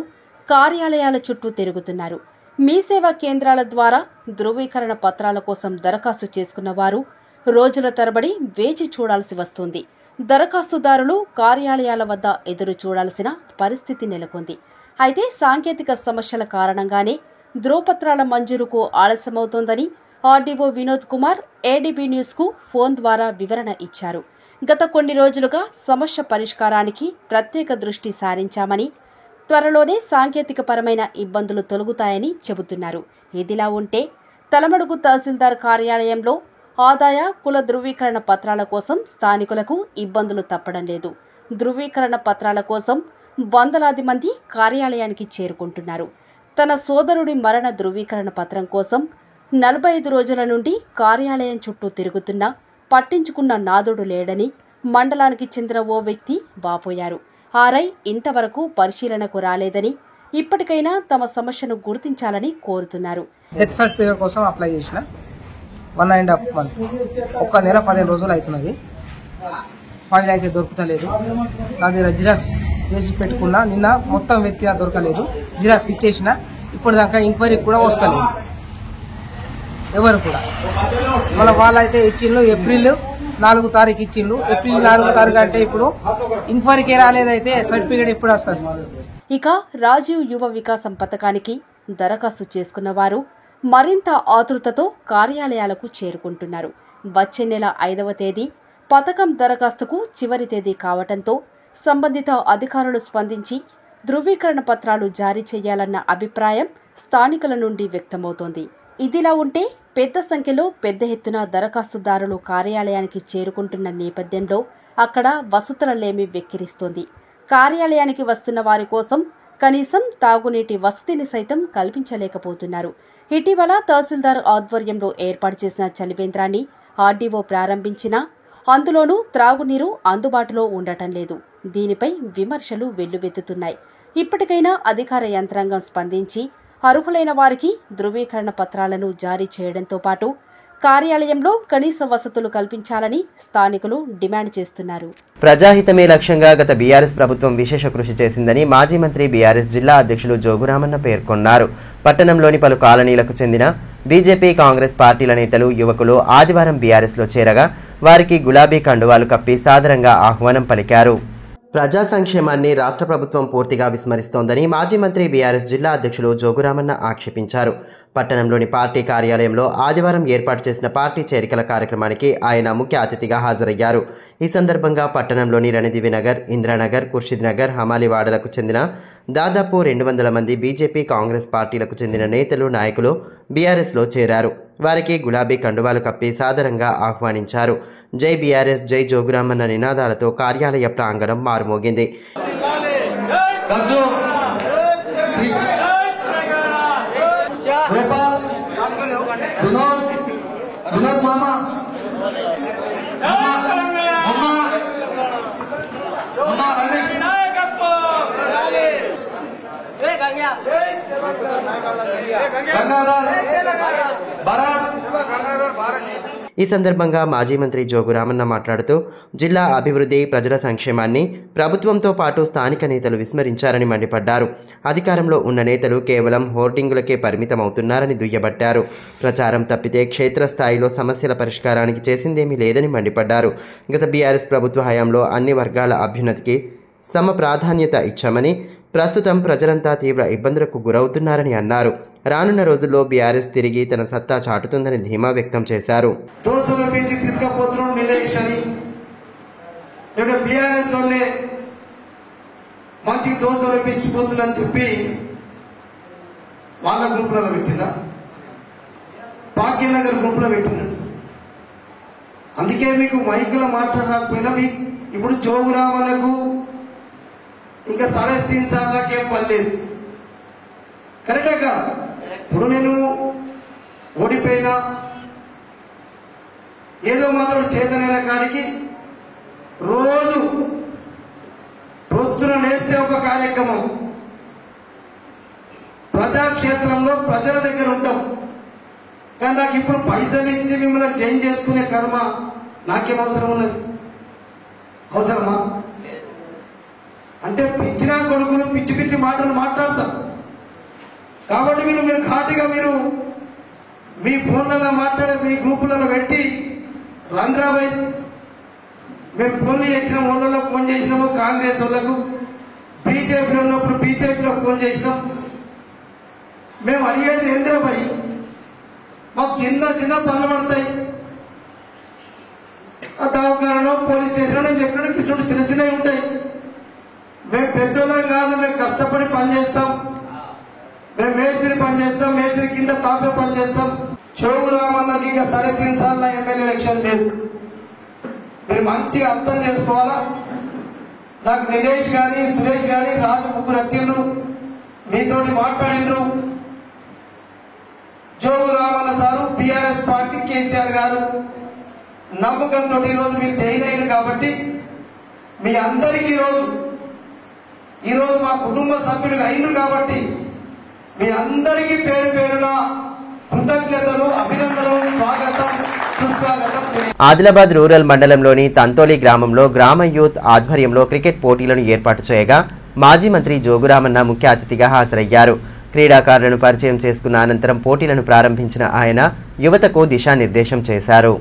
కార్యాలయాల చుట్టూ తిరుగుతున్నారు. మీ సేవా కేంద్రాల ద్వారా ధృవీకరణ పత్రాల కోసం దరఖాస్తు చేసుకున్న వారు రోజుల తరబడి వేచి చూడాల్సి వస్తుంది. దరఖాస్తుదారులు కార్యాలయాల వద్ద ఎదురు చూడాల్సిన పరిస్థితి నెలకొంది. అయితే సాంకేతిక సమస్యల కారణంగానే ధృవపత్రాల మంజూరుకు ఆలస్యమవుతోందని ఆర్డీఓ వినోద్ కుమార్ ఏడీబీ న్యూస్కు ఫోన్ ద్వారా వివరణ ఇచ్చారు. గత కొన్ని రోజులుగా సమస్య పరిష్కారానికి ప్రత్యేక దృష్టి సారించామని, త్వరలోనే సాంకేతిక పరమైన ఇబ్బందులు తొలగుతాయని చెబుతున్నారు. ఇదిలా ఉంటే తలమడుగు తహసీల్దార్ కార్యాలయంలో ఆదాయ కుల ధృవీకరణ పత్రాల కోసం స్థానికులకు ఇబ్బందులు తప్పడం లేదు. ధృవీకరణ పత్రాల కోసం వందలాది మంది కార్యాలయానికి చేరుకుంటున్నారు. తన సోదరుడి మరణ ధృవీకరణ పత్రం కోసం 45 రోజుల నుండి కార్యాలయం చుట్టూ తిరుగుతున్నా పట్టించుకున్న నాదుడు లేడని మండలానికి చెందిన ఓ వ్యక్తి వాపోయారు. ఆర్ఐ ఇంతవరకు పరిశీలనకు రాలేదని, ఇప్పటికైనా తమ సమస్యను గుర్తించాలని కోరుతున్నారు. డెత్ సర్టిఫికేట్ కోసం అప్లై చేసిన 1.5 month, ఒక్క నెల 15 రోజులు అవుతున్నది. ఫైల్ అయితే దొరుకుతలేదు. నా దగ్గర జిరాక్స్ చేసి పెట్టుకున్నా, నిన్న మొత్తం వెతికినా దొరకలేదు. జిరాక్స్ ఇచ్చేసిన, ఇప్పుడు దాకా ఎంక్వైరీకి కూడా వస్తలేదు ఎవరు కూడా. మళ్ళీ వాళ్ళైతే ఇచ్చిండ్రు ఏప్రిల్ 4 తారీఖు ఇచ్చిండ్రు. ఏప్రిల్ 4 తారీఖు అంటే ఇప్పుడు ఎంక్వైరీకి రాలేదైతే సర్టిఫికేట్ ఎప్పుడు వస్తుంది? ఇక రాజీవ్ యువ వికాసం పథకానికి దరఖాస్తు చేసుకున్న వారు మరింత ఆతృతతో కార్యాలయాలకు చేరుకుంటున్నారు. వచ్చే నెల 5వ తేదీ పథకం దరఖాస్తుకు చివరి తేదీ కావడంతో సంబంధిత అధికారులు స్పందించి ధృవీకరణ పత్రాలు జారీ చేయాలన్న అభిప్రాయం స్థానికుల నుండి వ్యక్తమవుతోంది. ఇదిలా ఉంటే పెద్ద సంఖ్యలో పెద్ద ఎత్తున దరఖాస్తుదారులు కార్యాలయానికి చేరుకుంటున్న నేపథ్యంలో అక్కడ వసతుల లేమి వెక్కిరిస్తోంది. కార్యాలయానికి వస్తున్న వారి కోసం కనీసం తాగునీటి వసతిని సైతం కల్పించలేకపోతున్నారు. ఇటీవల తహసీల్దార్ ఆధ్వర్యంలో ఏర్పాటు చేసిన చలివేంద్రాన్ని ఆర్డీఓ ప్రారంభించినా అందులోనూ త్రాగునీరు అందుబాటులో ఉండటం లేదు. దీనిపై విమర్శలు వెల్లువెత్తుతున్నాయి. ఇప్పటికైనా అధికార యంత్రాంగం స్పందించి అర్హులైన వారికి ధృవీకరణ పత్రాలను జారీ చేయడంతో పాటు కార్యాలయంలో కనీస వసతులు కల్పించాలని స్థానికులు డిమాండ్ చేస్తున్నారు. ప్రజాహితమే లక్ష్యంగా గత బీఆర్ఎస్ ప్రభుత్వం విశేష కృషి చేసిందని మాజీ మంత్రి బీఆర్ఎస్ జిల్లా అధ్యక్షులు జోగురామన్న పేర్కొన్నారు. పట్టణంలోని పలు కాలనీలకు చెందిన బీజేపీ, కాంగ్రెస్ పార్టీల నేతలు, యువకులు ఆదివారం బీఆర్ఎస్లో చేరగా వారికి గులాబీ కండువాలు కప్పి సాదరంగా ఆహ్వానం పలికారు. ప్రజా సంక్షేమాన్ని రాష్ట్ర ప్రభుత్వం పూర్తిగా విస్మరిస్తోందని మాజీ మంత్రి బీఆర్ఎస్ జిల్లా అధ్యక్షులు జోగురామన్న ఆక్షేపించారు. పట్టణంలోని పార్టీ కార్యాలయంలో ఆదివారం ఏర్పాటు చేసిన పార్టీ చేరికల కార్యక్రమానికి ఆయన ముఖ్య అతిథిగా హాజరయ్యారు. ఈ సందర్భంగా పట్టణంలోని రణదివి నగర్, ఇంద్రానగర్, ఖుర్షిద్ నగర్, హమాలివాడలకు చెందిన దాదాపు 200 మంది బీజేపీ, కాంగ్రెస్ పార్టీలకు చెందిన నేతలు, నాయకులు బీఆర్ఎస్లో చేరారు. వారికి గులాబీ కండువాలు కప్పి సాదరంగా ఆహ్వానించారు. జై బీఆర్ఎస్, జై జోగురామన్న నినాదాలతో కార్యాలయ ప్రాంగణం మారుమోగింది. ఈ సందర్భంగా మాజీ మంత్రి జోగురామన్న మాట్లాడుతూ జిల్లా అభివృద్ధి, ప్రజల సంక్షేమాన్ని ప్రభుత్వంతో పాటు స్థానిక నేతలు విస్మరించారని మండిపడ్డారు. అధికారంలో ఉన్న నేతలు కేవలం హోర్డింగులకే పరిమితమవుతున్నారని దుయ్యబట్టారు. ప్రచారం తప్పితే క్షేత్రస్థాయిలో సమస్యల పరిష్కారానికి చేసిందేమీ లేదని మండిపడ్డారు. గత బీఆర్ఎస్ ప్రభుత్వ హయాంలో అన్ని వర్గాల అభ్యున్నతికి సమ ప్రాధాన్యత ఇచ్చామని, ప్రస్తుతం ప్రజలంతా తీవ్ర ఇబ్బందులకు గురవుతున్నారని అన్నారు. రానున్న రోజుల్లో బీఆర్ఎస్ తిరిగి తన సత్తా చాటుతుందని ధీమా వ్యక్తం చేశారు. దోస్తుల పెంచి తీసుకుపోతున్నాం నిలేష్ అని, లేకపోతే బీఆర్ఎస్ వాళ్ళే మంచికి దోస్తులు పెంచిపోతుందని చెప్పి వాళ్ళ గ్రూపులలో పెట్టిందా, భాగ్యనగర్ గ్రూపులో పెట్టినట్టు. అందుకే మీకు మైకులో మాట్లాడకపోయినా మీకు ఇప్పుడు జోగురామన్నకు ఇంకా 3.5 సార్లకేం పర్లేదు. కరెక్టే కాదు. ఇప్పుడు నేను ఓడిపోయినా ఏదో మాత్రం చేతనైన కాడికి రోజు పొద్దున లేస్తే ఒక కార్యక్రమం, ప్రజాక్షేత్రంలో ప్రజల దగ్గర ఉంటాం. కానీ నాకు ఇప్పుడు పైసలు ఇచ్చి మిమ్మల్ని చేంజ్ చేసుకునే కర్మ నాకేం అవసరం ఉన్నది? అవసరమా? అంటే పిచ్చినా కొడుకులు పిచ్చి పిచ్చి మాటలు మాట్లాడతారు. కాబట్టి మీరు ఘాటుగా మీరు మీ ఫోన్లలో మాట్లాడే మీ గ్రూపులలో పెట్టి రంధ్రాబాయ్ మేము ఫోన్లు చేసినాం, వాళ్ళలో ఫోన్ చేసినాము, కాంగ్రెస్ వాళ్ళకు, బీజేపీలో ఉన్నప్పుడు బీజేపీలో ఫోన్ చేసినాం. మేము అడిగేది ఏంద్రబాయ్, మాకు చిన్న చిన్న పనులు పడతాయి, ఆ దవాఖానలో పోలీస్ స్టేషన్లో చెప్పినట్టు కృష్ణుడు చిన్న చిన్నవి ఉంటాయి. మేము పెద్దోళ్ళం కాదు, మేము కష్టపడి పని చేస్తాం, మేము మేస్త్రి పని చేస్తాం, మేస్త్రి కింద తాపే పని చేస్తాం. జోగురామన్నకి ఇంకా 3.5 సార్లు ఎమ్మెల్యే ఎలక్షన్ లేదు. మీరు మంచిగా అర్థం చేసుకోవాలా. నాకు నిలేష్ కానీ, సురేష్ కానీ, రాజు ముగ్గురు వచ్చిండ్రు, మీతోటి మాట్లాడిండ్రు. Joguramanna sir BRS party, KCR గారు నమ్మకంతో ఈరోజు మీరు జాయిన్ అయ్యారు. కాబట్టి మీ అందరికీ ఈరోజు మా కుటుంబ సభ్యులుగా అయినరు. కాబట్టి మీ అందరికీ పేరు పేరున కృతజ్ఞతలు, అభినందనలు, స్వాగతం, సుస్వాగతం. ఆదిలాబాద్ రూరల్ మండలంలోని తంతోలి గ్రామంలో గ్రామ యూత్ ఆధ్వర్యంలో క్రికెట్ పోటీలను ఏర్పాటు చేయగా మాజీ మంత్రి జోగురామన్న ముఖ్య అతిథిగా హాజరయ్యారు. క్రీడాకారులను పరిచయం చేసుకున్న అనంతరం పోటీలను ప్రారంభించిన ఆయన యువతకు దిశానిర్దేశం చేశారు.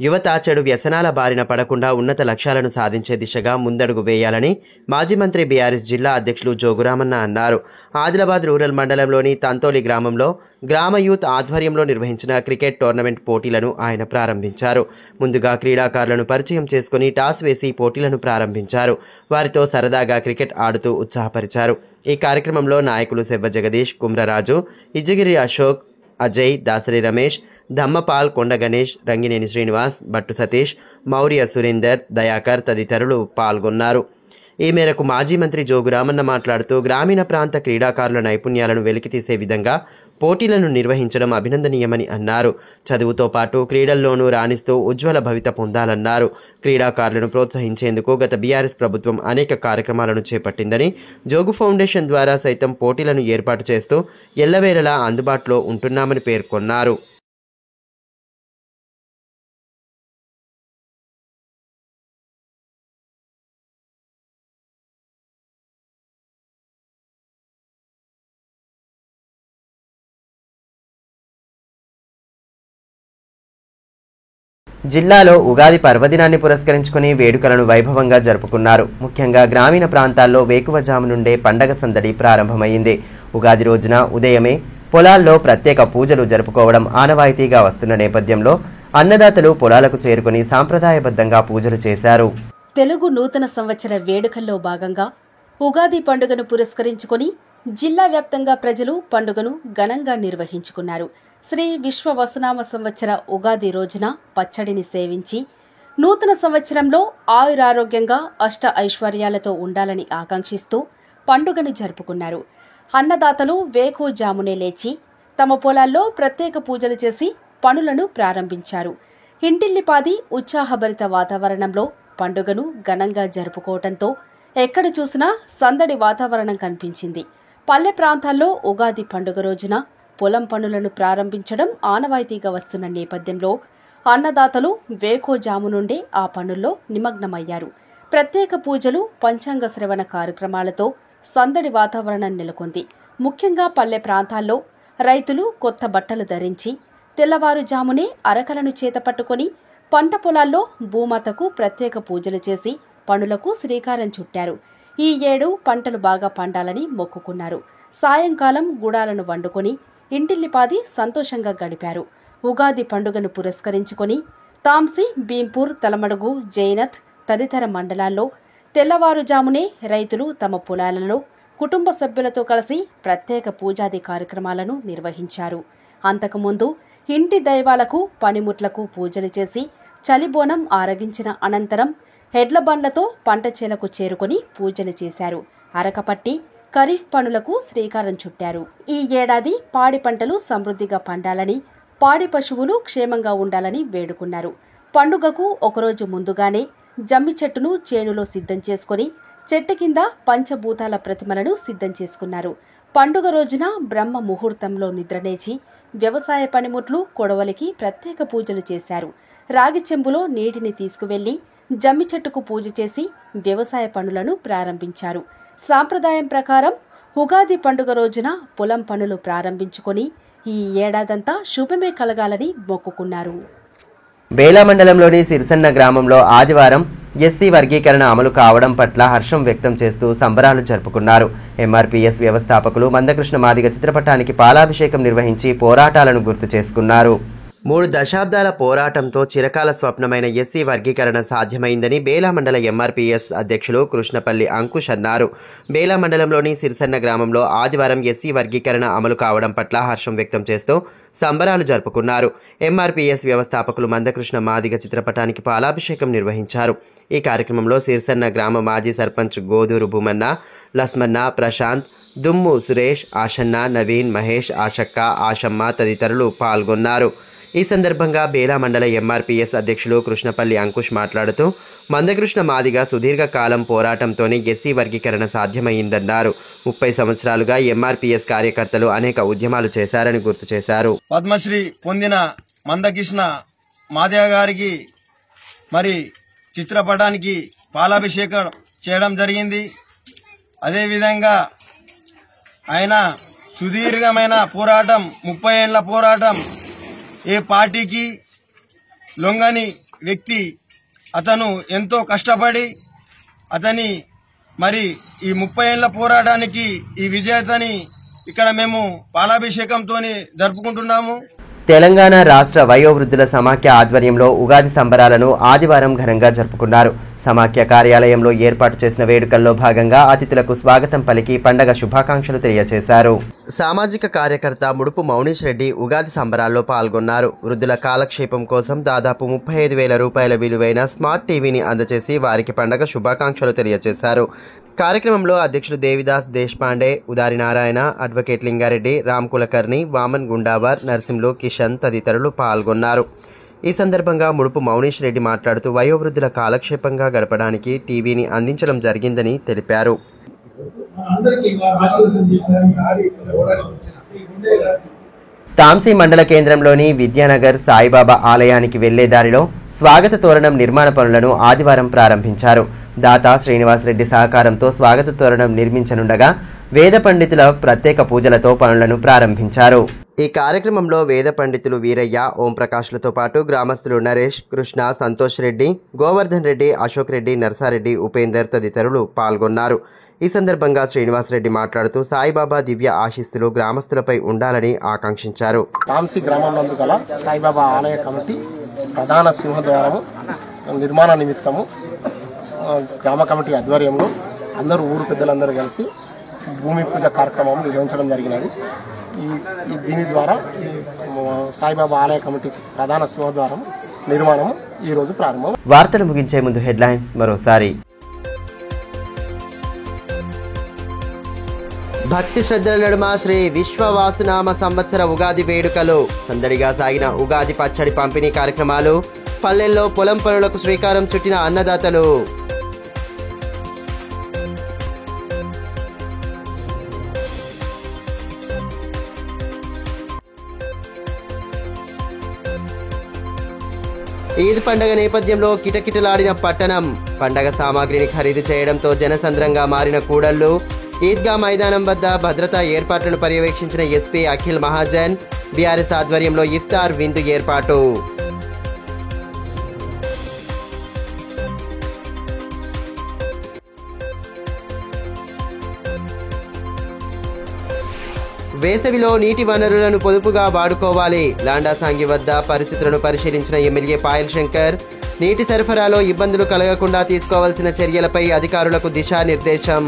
యువత చెడు వ్యసనాల బారిన పడకుండా ఉన్నత లక్ష్యాలను సాధించే దిశగా ముందడుగు వేయాలని మాజీ మంత్రి బీఆర్ఎస్ జిల్లా అధ్యక్షులు జోగురామన్న అన్నారు. ఆదిలాబాద్ రూరల్ మండలంలోని తంతోలి గ్రామంలో గ్రామ యూత్ ఆధ్వర్యంలో నిర్వహించిన క్రికెట్ టోర్నమెంట్ పోటీలను ఆయన ప్రారంభించారు. ముందుగా క్రీడాకారులను పరిచయం చేసుకుని టాస్ వేసి పోటీలను ప్రారంభించారు. వారితో సరదాగా క్రికెట్ ఆడుతూ ఉత్సాహపరిచారు. ఈ కార్యక్రమంలో నాయకులు సెవ్వ జగదీష్, కుమ్రరాజు, ఇజ్జిగిరి అశోక్, అజయ్, దాసరి రమేష్, ధమ్మపాల్, కొండ గణేష్, రంగినేని శ్రీనివాస్, భట్టు సతీష్, మౌర్య సురేందర్, దయాకర్ తదితరులు పాల్గొన్నారు. ఈ మేరకు మాజీ మంత్రి జోగు రామన్న మాట్లాడుతూ గ్రామీణ ప్రాంత క్రీడాకారుల నైపుణ్యాలను వెలికితీసే విధంగా పోటీలను నిర్వహించడం అభినందనీయమని అన్నారు. చదువుతో పాటు క్రీడల్లోనూ రాణిస్తూ ఉజ్వల భవిత పొందాలన్నారు. క్రీడాకారులను ప్రోత్సహించేందుకు గత బీఆర్ఎస్ ప్రభుత్వం అనేక కార్యక్రమాలను చేపట్టిందని, జోగు ఫౌండేషన్ ద్వారా సైతం పోటీలను ఏర్పాటు చేస్తూ ఎల్లవేళలా అందుబాటులో ఉంటున్నామని పేర్కొన్నారు. జిల్లాలో ఉగాది పర్వదినాన్ని పురస్కరించుకుని వేడుకలను వైభవంగా జరుపుకున్నారు. ముఖ్యంగా గ్రామీణ ప్రాంతాల్లో వేకువజాము నుండే పండగ సందడి ప్రారంభమైంది. ఉగాది రోజున ఉదయమే పొలాల్లో ప్రత్యేక పూజలు జరుపుకోవడం ఆనవాయితీగా వస్తున్న నేపథ్యంలో అన్నదాతలు పొలాలకు చేరుకుని సాంప్రదాయబద్ధంగా పూజలు చేశారు. తెలుగు నూతన సంవత్సర వేడుకల్లో భాగంగా ఉగాది పండుగను పురస్కరించుకుని జిల్లా వ్యాప్తంగా ప్రజలు పండుగను ఘనంగా నిర్వహించుకున్నారు. శ్రీ విశ్వవసునామ సంవత్సర ఉగాది రోజున పచ్చడిని సేవించి నూతన సంవత్సరంలో ఆయురారోగ్యంగా అష్ట ఐశ్వర్యాలతో ఉండాలని ఆకాంక్షిస్తూ పండుగను జరుపుకున్నారు. అన్నదాతలు వేకువజామునే లేచి తమ పొలాల్లో ప్రత్యేక పూజలు చేసి పనులను ప్రారంభించారు. ఇంటిల్లిపాది ఉత్సాహభరిత వాతావరణంలో పండుగను ఘనంగా జరుపుకోవడంతో ఎక్కడ చూసినా సందడి వాతావరణం కనిపించింది. పల్లె ప్రాంతాల్లో ఉగాది పండుగ రోజున పొలం పనులను ప్రారంభించడం ఆనవాయితీగా వస్తున్న నేపథ్యంలో అన్నదాతలు వేకువజాము నుండే ఆ పనుల్లో నిమగ్నమయ్యారు. ప్రత్యేక పూజలు, పంచాంగ శ్రవణ కార్యక్రమాలతో సందడి వాతావరణం నెలకొంది. ముఖ్యంగా పల్లె ప్రాంతాల్లో రైతులు కొత్త బట్టలు ధరించి తెల్లవారుజామునే అరకలను చేతపట్టుకుని పంట పొలాల్లో భూమాతకు ప్రత్యేక పూజలు చేసి పనులకు శ్రీకారం చుట్టారు. ఈ ఏడు పంటలు బాగా పండాలని మొక్కుకున్నారు. సాయంకాలం గుడాలను వండుకొని ఇంటిల్లిపాది సంతోషంగా గడిపారు. ఉగాది పండుగను పురస్కరించుకొని తాంసి, భీంపూర్, తలమడుగు, జైనత్ తదితర మండలాల్లో తెల్లవారుజామునే రైతులు తమ పొలాలలో కుటుంబ సభ్యులతో కలిసి ప్రత్యేక పూజాది కార్యక్రమాలను నిర్వహించారు. అంతకుముందు ఇంటి దైవాలకు, పనిముట్లకు పూజలు చేసి చలిబోనం ఆరగించిన అనంతరం ఎడ్ల బండ్లతో పంట చేలకు చేరుకుని పూజలు చేశారు. అరకపట్టి ఖరీఫ్ పనులకు శ్రీకారం చుట్టారు. ఈ ఏడాది పాడి పంటలు సమృద్ధిగా పండాలని, పాడి పశువులు క్షేమంగా ఉండాలని వేడుకున్నారు. పండుగకు ఒకరోజు ముందుగానే జమ్మి చెట్టును చేనులో సిద్ధం చేసుకుని చెట్టు కింద పంచభూతాల ప్రతిమలను సిద్ధం చేసుకున్నారు. పండుగ రోజున బ్రహ్మ ముహూర్తంలో నిద్రలేచి వ్యవసాయ పనిముట్లు, కొడవలికి ప్రత్యేక పూజలు చేశారు. రాగి చెంబులో నీటిని తీసుకువెళ్లి జమ్మి చెట్టుకు పూజ చేసి వ్యవసాయ పనులను ప్రారంభించారు. సాంప్రదాయం ప్రకారం ఉగాది పండుగ రోజున పొలం పనులు ప్రారంభించుకొని ఈ ఏడాదంతా శుభమే కలగాలని మొక్కుకున్నారు. బేలా మండలంలోని సిరిసన్న గ్రామంలో ఆదివారం ఎస్సీ వర్గీకరణ అమలు కావడం పట్ల హర్షం వ్యక్తం చేస్తూ సంబరాలు జరుపుకున్నారు. ఎంఆర్పీఎస్ వ్యవస్థాపకులు మందకృష్ణ మాదిగ చిత్రపటానికి పాలాభిషేకం నిర్వహించి పోరాటాలను గుర్తు చేసుకున్నారు. 3 దశాబ్దాల పోరాటంతో చిరకాల స్వప్నమైన ఎస్సీ వర్గీకరణ సాధ్యమైందని బేలా మండల ఎంఆర్పీఎస్ అధ్యక్షులు కృష్ణపల్లి అంకుష్ అన్నారు. బేలా మండలంలోని సిరిసన్న గ్రామంలో ఆదివారం ఎస్సీ వర్గీకరణ అమలు కావడం పట్ల హర్షం వ్యక్తం చేస్తూ సంబరాలు జరుపుకున్నారు. ఎంఆర్పీఎస్ వ్యవస్థాపకులు మందకృష్ణ మాదిగ చిత్రపటానికి పాలాభిషేకం నిర్వహించారు. ఈ కార్యక్రమంలో సిరిసన్న గ్రామ మాజీ సర్పంచ్ గోదూరు భూమన్న, లస్మన్న, ప్రశాంత్, దుమ్ము సురేష్, ఆషన్న, నవీన్, మహేష్, ఆశక్క, ఆశమ్మ తదితరులు పాల్గొన్నారు. ఈ సందర్భంగా బేలా మండల ఎంఆర్పీఎస్ అధ్యక్షులు కృష్ణపల్లి అంకుష్ మాట్లాడుతూ మందకృష్ణ మాదిగ సుదీర్ఘకాలం పోరాటంతోనే ఎస్సీ వర్గీకరణ సాధ్యమైందన్నారు. 30 సంవత్సరాలుగా ఎంఆర్పీఎస్ కార్యకర్తలు అనేక ఉద్యమాలు చేశారని గుర్తు చేశారు. పద్మశ్రీ పొందిన మందకృష్ణ మాదిగ గారికి మరి చిత్రపటానికి పాలాభిషేకం చేయడం జరిగింది. అదేవిధంగా ఆయన సుదీర్ఘమైన పోరాటం, 30 ఏళ్ల పోరాటం, ఏ పార్టీకి లొంగని వ్యక్తి అతను. ఎంతో కష్టపడి అతని మరి ఈ 30 ఏళ్ల పోరాటానికి ఈ విజేతని ఇక్కడ మేము పాలాభిషేకంతో జరుపుకుంటున్నాము. తెలంగాణ రాష్ట్ర వయోవృద్ధుల సమాఖ్య ఆధ్వర్యంలో ఉగాది సంబరాలను ఆదివారం ఘనంగా జరుపుకున్నారు. సమాఖ్య కార్యాలయంలో ఏర్పాటు చేసిన వేడుకల్లో భాగంగా అతిథులకు స్వాగతం పలికి పండగ శుభాకాంక్షలు తెలియజేశారు. సామాజిక కార్యకర్త ముడుపు మౌనీష్ రెడ్డి ఉగాది సంబరాల్లో పాల్గొన్నారు. వృద్ధుల కాలక్షేపం కోసం దాదాపు 35,000 రూపాయల విలువైన స్మార్ట్ టీవీని అందజేసి వారికి పండగ శుభాకాంక్షలు తెలియజేశారు. కార్యక్రమంలో అధ్యక్షులు దేవిదాస్ దేశపాండే, ఉదారి నారాయణ, అడ్వకేట్ లింగారెడ్డి, రామ్ కులకర్ణి, వామన్ గుండావర్, నర్సింలు, కిషన్ తదితరులు పాల్గొన్నారు. ఈ సందర్భంగా ముడుపు మౌనీష్ రెడ్డి మాట్లాడుతూ వయోవృద్ధుల కాలక్షేపంగా గడపడానికి టీవీని అందించడం జరిగిందని తెలిపారు. తాంసీ మండల కేంద్రంలోని విద్యానగర్ సాయిబాబా ఆలయానికి వెళ్లే దారిలో స్వాగత తోరణం నిర్మాణ పనులను ఆదివారం ప్రారంభించారు. దాతా శ్రీనివాస్ రెడ్డి సహకారంతో స్వాగత తోరణం నిర్మించనుండగా వేద పండితుల ప్రత్యేక పూజలతో పనులను ప్రారంభించారు. ఈ కార్యక్రమంలో వేద పండితులు వీరయ్య, ఓంప్రకాష్లతో పాటు గ్రామస్తులు నరేష్, కృష్ణ, సంతోష్ రెడ్డి, గోవర్ధన్ రెడ్డి, అశోక్ రెడ్డి, నర్సారెడ్డి, ఉపేందర్ తదితరులు పాల్గొన్నారు. ఈ సందర్భంగా శ్రీనివాస్ రెడ్డి మాట్లాడుతూ సాయిబాబా దివ్య ఆశీస్సులు గ్రామస్తులపై ఉండాలని ఆకాంక్షించారు. తాంసీ గ్రామంలో గల సాయిబాబా ఆలయ కమిటీ ప్రధాన సింహద్వారము నిర్మాణ నిమిత్తము గ్రామ కమిటీ ఆధ్వర్యంలో అందరూ ఊరు పెద్దలందరూ కలిసి భూమి పూజ కార్యక్రమం నిర్వహించడం జరిగినది. దీని ద్వారా సాయిబాబా ఆలయ కమిటీ ప్రధాన సింహద్వారం నిర్మాణం ఈరోజు ప్రారంభం. వార్తలు ముగించే ముందు హెడ్లైన్స్ మరోసారి. భక్తి శ్రద్ధల నడుమ శ్రీ విశ్వవాసునామ సంవత్సర ఉగాది వేడుకలు. సందడిగా సాగిన ఉగాది పచ్చడి పంపిణీ కార్యక్రమాలు. పల్లెల్లో పొలం పనులకు శ్రీకారం చుట్టిన అన్నదాతలు. ఈద్ పండగ నేపథ్యంలో కిటకిటలాడిన పట్టణం. పండగ సామాగ్రిని ఖరీదు చేయడంతో జనసంద్రంగా మారిన కూడళ్లు. ఈద్గా మైదానం వద్ద భద్రతా ఏర్పాట్లను పర్యవేక్షించిన ఎస్పీ అఖిల్ మహాజన్. బీఆర్ఎస్ ఆధ్వర్యంలో ఇఫ్తార్ విందు ఏర్పాటు. వేసవిలో నీటి వనరులను పొదుపుగా వాడుకోవాలి. లాండాసాంగి వద్ద పరిస్థితులను పరిశీలించిన ఎమ్మెల్యే పాయల్ శంకర్. నీటి సరఫరాలో ఇబ్బందులు కలగకుండా తీసుకోవాల్సిన చర్యలపై అధికారులకు దిశానిర్దేశం.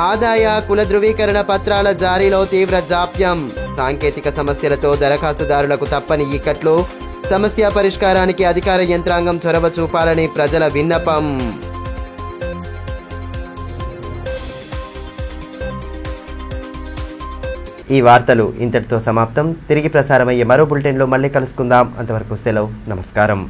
ఆదాయ కుల ధృవీకరణ పత్రాల జారీలో తీవ్ర జాప్యం. సాంకేతిక సమస్యలతో దరఖాస్తుదారులకు తప్పని ఇక్కట్లు. సమస్య పరిష్కారానికి అధికార యంత్రాంగం చొరవ చూపాలని ప్రజల విన్నపం. ఈ వార్తలు ఇంతటితో సమాప్తం. తిరిగి ప్రసారమయ్యే మరో బులెటిన్లో మళ్ళీ కలుసుకుందాం. అంతవరకు సెలవు. నమస్కారం.